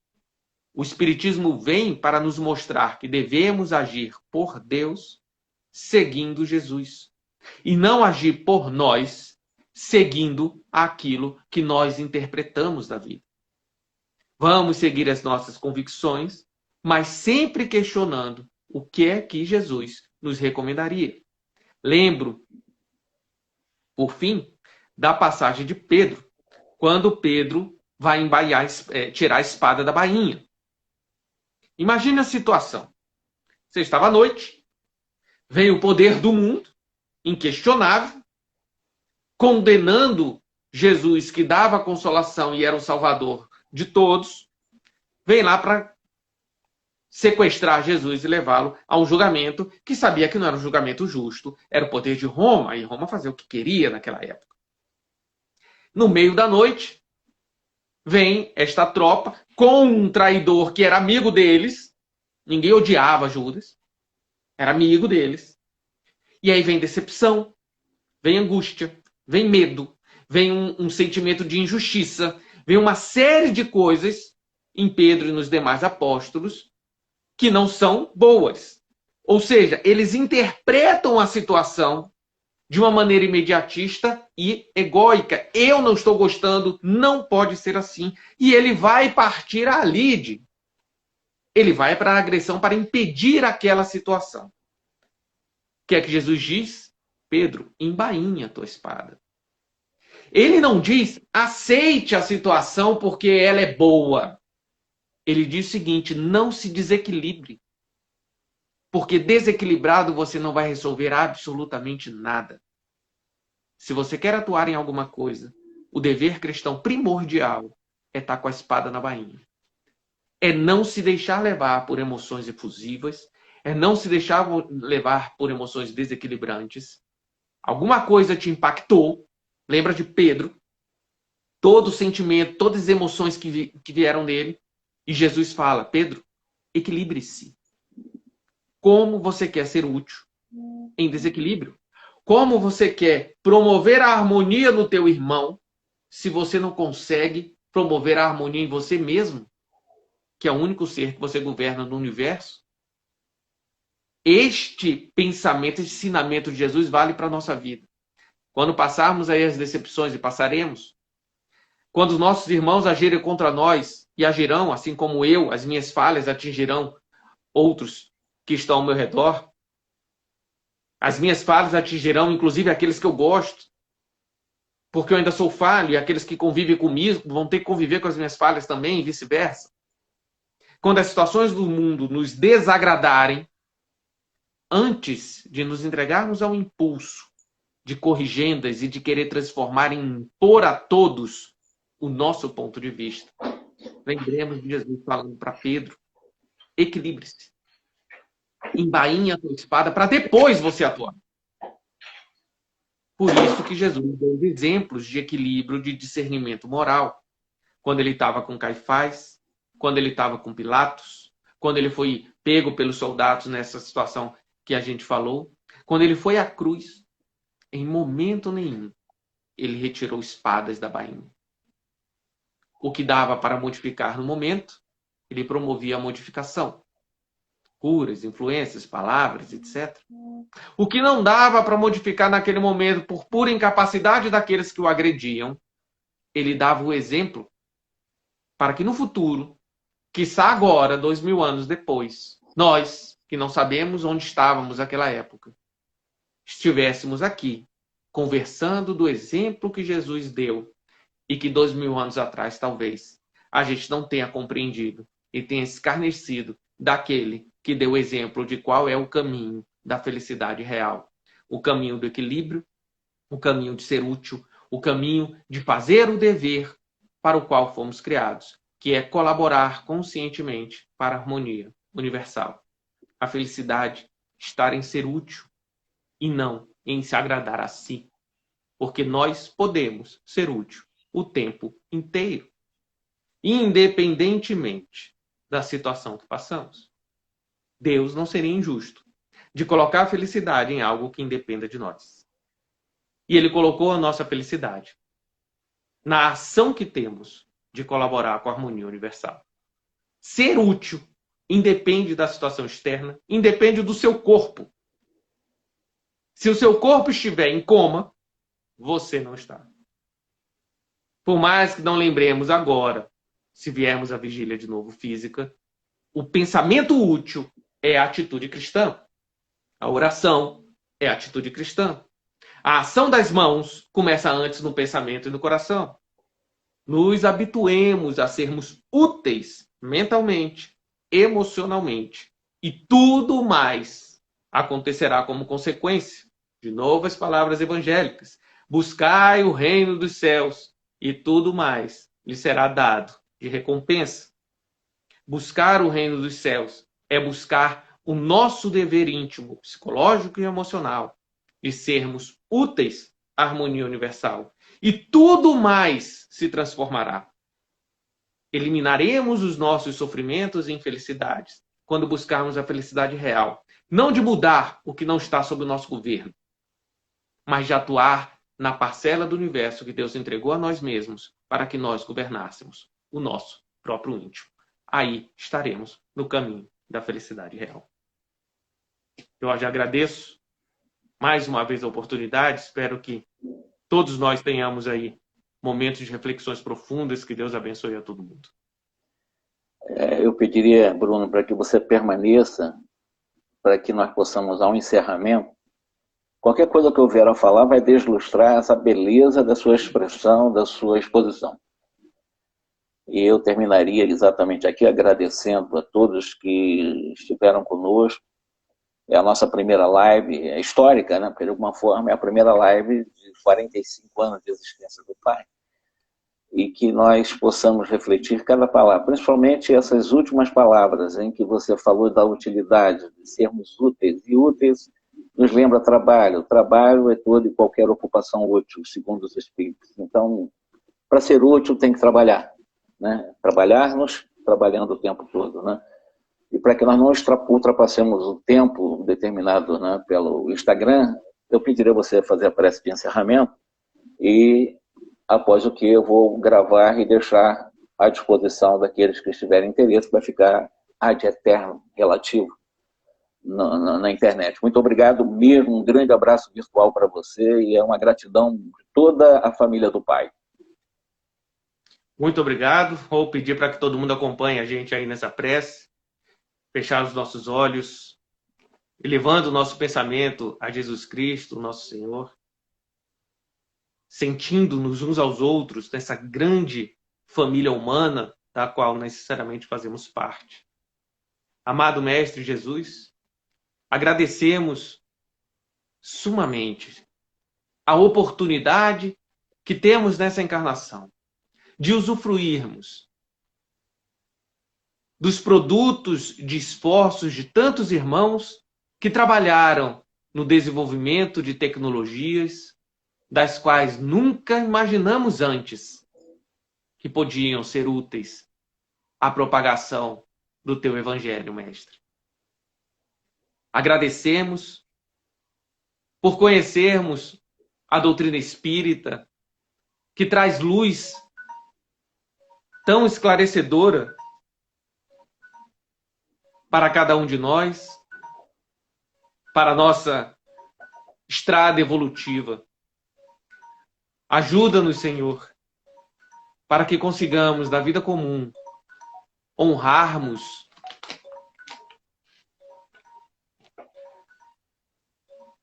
O Espiritismo vem para nos mostrar que devemos agir por Deus seguindo Jesus. E não agir por nós seguindo aquilo que nós interpretamos da vida. Vamos seguir as nossas convicções, mas sempre questionando o que é que Jesus nos recomendaria. Lembro, por fim, da passagem de Pedro, quando Pedro vai tirar a espada da bainha. Imagine a situação. Você estava à noite, veio o poder do mundo, inquestionável, condenando Jesus, que dava consolação e era o salvador de todos, vem lá para sequestrar Jesus e levá-lo a um julgamento que sabia que não era um julgamento justo, era o poder de Roma, e Roma fazia o que queria naquela época. No meio da noite, vem esta tropa com um traidor que era amigo deles, ninguém odiava Judas, era amigo deles, e aí vem decepção, vem angústia, vem medo, vem um sentimento de injustiça, vem uma série de coisas em Pedro e nos demais apóstolos que não são boas. Ou seja, eles interpretam a situação de uma maneira imediatista e egóica. Eu não estou gostando, não pode ser assim. E ele vai partir à lide. Ele vai para a agressão para impedir aquela situação. O que é que Jesus diz? Pedro, embainha a tua espada. Ele não diz, aceite a situação porque ela é boa. Ele diz o seguinte, não se desequilibre. Porque desequilibrado você não vai resolver absolutamente nada. Se você quer atuar em alguma coisa, o dever cristão primordial é estar com a espada na bainha. É não se deixar levar por emoções efusivas, é não se deixar levar por emoções desequilibrantes. Alguma coisa te impactou, lembra de Pedro, todo o sentimento, todas as emoções que vieram nele, e Jesus fala, Pedro, equilibre-se. Como você quer ser útil em desequilíbrio? Como você quer promover a harmonia no teu irmão se você não consegue promover a harmonia em você mesmo, que é o único ser que você governa no universo? Este pensamento, esse ensinamento de Jesus vale para a nossa vida. Quando passarmos aí as decepções, e passaremos, quando os nossos irmãos agirem contra nós, e agirão, assim como eu, as minhas falhas atingirão outros que estão ao meu redor, as minhas falhas atingirão, inclusive, aqueles que eu gosto, porque eu ainda sou falho, e aqueles que convivem comigo vão ter que conviver com as minhas falhas também, e vice-versa. Quando as situações do mundo nos desagradarem, antes de nos entregarmos ao impulso de corrigendas e de querer transformar em impor a todos o nosso ponto de vista, lembremos de Jesus falando para Pedro: equilibre-se, embainhe a tua espada para depois você atuar. Por isso que Jesus deu exemplos de equilíbrio, de discernimento moral. Quando ele estava com Caifás, quando ele estava com Pilatos, quando ele foi pego pelos soldados nessa situação que a gente falou, quando ele foi à cruz, em momento nenhum, ele retirou espadas da bainha. O que dava para modificar no momento, ele promovia a modificação. Curas, influências, palavras, etc. O que não dava para modificar naquele momento por pura incapacidade daqueles que o agrediam, ele dava o exemplo para que no futuro, quiçá agora, 2000 anos depois, nós, que não sabemos onde estávamos naquela época, estivéssemos aqui, conversando do exemplo que Jesus deu e que 2000 anos atrás, talvez, a gente não tenha compreendido e tenha escarnecido daquele que deu o exemplo de qual é o caminho da felicidade real. O caminho do equilíbrio, o caminho de ser útil, o caminho de fazer o dever para o qual fomos criados, que é colaborar conscientemente para a harmonia universal. A felicidade está em ser útil e não em se agradar a si. Porque nós podemos ser útil o tempo inteiro, independentemente da situação que passamos. Deus não seria injusto de colocar a felicidade em algo que independa de nós. E Ele colocou a nossa felicidade na ação que temos de colaborar com a harmonia universal. Ser útil independe da situação externa, independe do seu corpo. Se o seu corpo estiver em coma, você não está. Por mais que não lembremos agora, se viermos à vigília de novo física, o pensamento útil é a atitude cristã. A oração é a atitude cristã. A ação das mãos começa antes no pensamento e no coração. Nos habituemos a sermos úteis mentalmente, emocionalmente, e tudo mais acontecerá como consequência. De novo as palavras evangélicas: buscai o reino dos céus e tudo mais lhe será dado de recompensa. Buscar o reino dos céus é buscar o nosso dever íntimo, psicológico e emocional, de sermos úteis à harmonia universal. E tudo mais se transformará. Eliminaremos os nossos sofrimentos e infelicidades quando buscarmos a felicidade real. Não de mudar o que não está sob o nosso governo, mas de atuar na parcela do universo que Deus entregou a nós mesmos para que nós governássemos o nosso próprio íntimo. Aí estaremos no caminho da felicidade real. Eu hoje agradeço mais uma vez a oportunidade. Espero que todos nós tenhamos aí momentos de reflexões profundas. Que Deus abençoe a todo mundo. Eu pediria, Bruno, para que você permaneça, para que nós possamos dar um encerramento. Qualquer coisa que eu vier a falar vai deslustrar essa beleza da sua expressão, da sua exposição. E eu terminaria exatamente aqui agradecendo a todos que estiveram conosco. É a nossa primeira live, é histórica, né? Porque de alguma forma é a primeira live de 45 anos de existência do Pai. E que nós possamos refletir cada palavra, principalmente essas últimas palavras em que você falou da utilidade, de sermos úteis. E úteis nos lembra trabalho. Trabalho é toda e qualquer ocupação útil, segundo os Espíritos. Então, para ser útil tem que trabalhar, né? Trabalharmos trabalhando o tempo todo, né? E para que nós não ultrapassemos o tempo determinado, né, pelo Instagram, eu pediria você fazer a prece de encerramento e, após o que, eu vou gravar e deixar à disposição daqueles que estiverem interesse, vai ficar ad eterno relativo na internet. Muito obrigado mesmo, um grande abraço virtual para você e é uma gratidão de toda a família do Pai. Muito obrigado. Vou pedir para que todo mundo acompanhe a gente aí nessa prece, fechar os nossos olhos, elevando o nosso pensamento a Jesus Cristo, nosso Senhor, sentindo-nos uns aos outros nessa grande família humana da qual necessariamente fazemos parte. Amado Mestre Jesus, agradecemos sumamente a oportunidade que temos nessa encarnação de usufruirmos dos produtos de esforços de tantos irmãos que trabalharam no desenvolvimento de tecnologias das quais nunca imaginamos antes que podiam ser úteis à propagação do teu Evangelho, Mestre. Agradecemos por conhecermos a doutrina espírita, que traz luz tão esclarecedora para cada um de nós, para a nossa estrada evolutiva. Ajuda-nos, Senhor, para que consigamos, na vida comum, honrarmos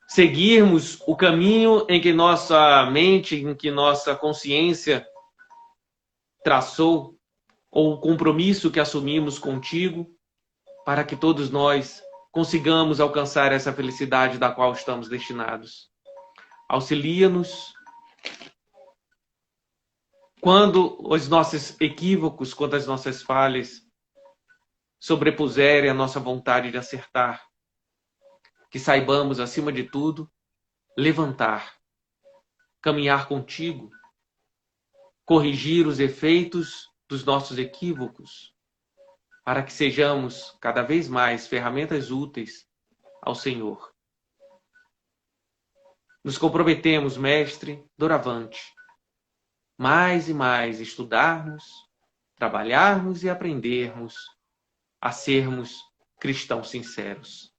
seguirmos o caminho em que nossa mente, em que nossa consciência traçou, ou o compromisso que assumimos contigo, para que todos nós consigamos alcançar essa felicidade da qual estamos destinados. Auxilia-nos quando os nossos equívocos, quando as nossas falhas sobrepuserem a nossa vontade de acertar, que saibamos, acima de tudo, levantar, caminhar contigo, corrigir os efeitos dos nossos equívocos, para que sejamos cada vez mais ferramentas úteis ao Senhor. Nos comprometemos, Mestre, doravante, mais e mais estudarmos, trabalharmos e aprendermos a sermos cristãos sinceros.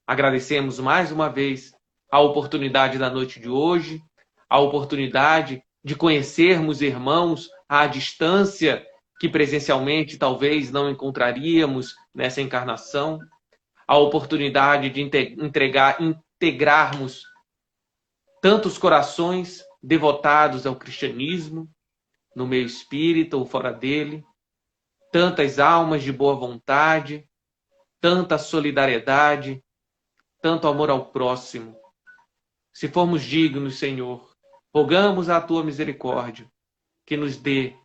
Agradecemos mais uma vez a oportunidade da noite de hoje, a oportunidade de conhecermos irmãos à distância que presencialmente talvez não encontraríamos nessa encarnação, a oportunidade de integrarmos tantos corações devotados ao cristianismo, no meio espírita ou fora dele, tantas almas de boa vontade, tanta solidariedade, tanto amor ao próximo. Se formos dignos, Senhor, rogamos a tua misericórdia, que nos dê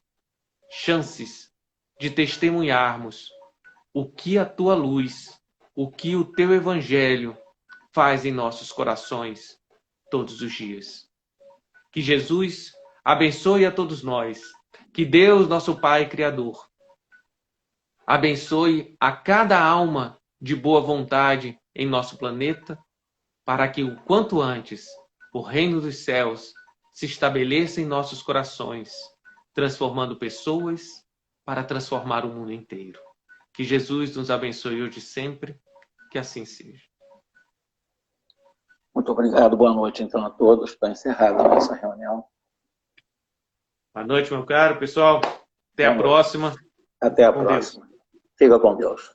chances de testemunharmos o que a tua luz, o que o teu Evangelho faz em nossos corações todos os dias. Que Jesus abençoe a todos nós, que Deus, nosso Pai Criador, abençoe a cada alma de boa vontade em nosso planeta, para que o quanto antes o reino dos céus se estabeleça em nossos corações, transformando pessoas para transformar o mundo inteiro. Que Jesus nos abençoe hoje e sempre, que assim seja. Muito obrigado, boa noite então a todos. Está encerrada a nossa reunião. Boa noite, meu caro pessoal. Até a próxima. Até a próxima. Fica com Deus.